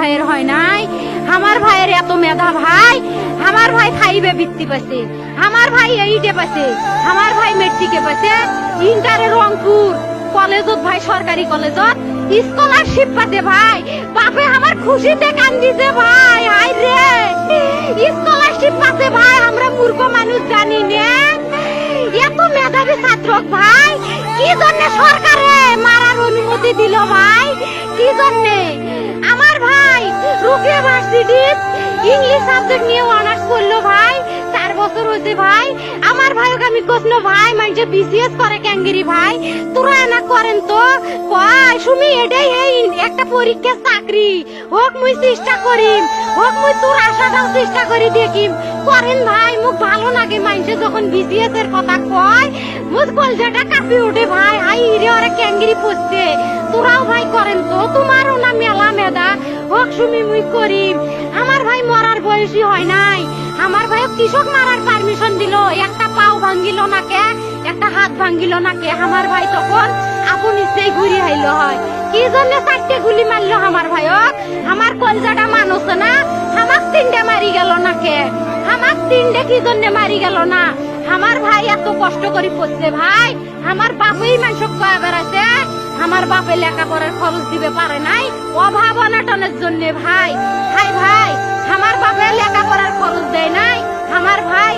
ভাইয়ের হয় নাই। আমার ভাইয়ের এত মেধা ভাই, আমার ভাই 5-এ বৃত্তি পাইছে, আমার ভাই 8-এ পাইছে, আমার ভাই মেট্রিকে পাইছে, ইন্টারে রংপুর কলেজত ভাই, সরকারি কলেজত স্কলারশিপ পাতে ভাই। বাপে আমার খুশিতে কান্দিছে ভাই, হাই রে স্কলারশিপ পাতে ভাই। আমরা মূর্খ মানুষ জানি না এত মেধাবী ছাত্র ভাই কি জন্য সরকারে মারার অনুমতি দিল ভাই, কি জন্য? আমার ভাই রুকিয়া ভার্সিটি ইংলিশ সাবজেক্ট নিয়ে অনার্স করলো ভাই, 4 বছর হয়েছে ভাই। আমার ভাইকে আমি কইলো ভাই মানে বিসিএস করে ক্যাঙ্গেরি ভাই, তোরা না করেন তো কয় সুমি এটাই এই একটা পরীক্ষা চাকরি হোক, মুই চেষ্টা করিম, হোক মুই তোর আশাটাও চেষ্টা করি দেখিম। করেন ভাই, মুখ ভালো লাগে মানুষে যখন বিসিএস এর কথা কয়, মুখ কলজাটা কাঁপি ওঠে ভাই। হাই রে ওরা ক্যাঙ্গেরি পড়ছে, তোরাও ভাই করেন তো, তোমারও না মেলা মেধা, হোক সুমি মুই করিম। আমার ভাই মরার বয়সী হয় নাই, আমার ভাই কৃষক মারার পারমিশন দিল, একটা পাও ভাঙ্গিল না কে, একটা হাত ভাঙ্গিল না কে। আমার ভাই তখন আপন ইচ্ছেই ঘুরি আইল হয়, কি জন্য 4টে গুলি মারলো আমার ভাইক? আমার কলজাটা মানুষ না, আমার 3টে মারি গেল না কে, আমার 3টে কি জন্য মারি গেল না? আমার ভাই এত কষ্ট করে পড়ছে ভাই, আমার বাপই মানুষ কয়া বেড়াচ্ছে, আমার বাপে লেখাপড়ার খরচ দিবে পারে নাই অভাব অনাটনের জন্য ভাই। ভাই ভাই আমার বাপে লেখাপড়ার খরচ দেয় নাই, আমার ভাই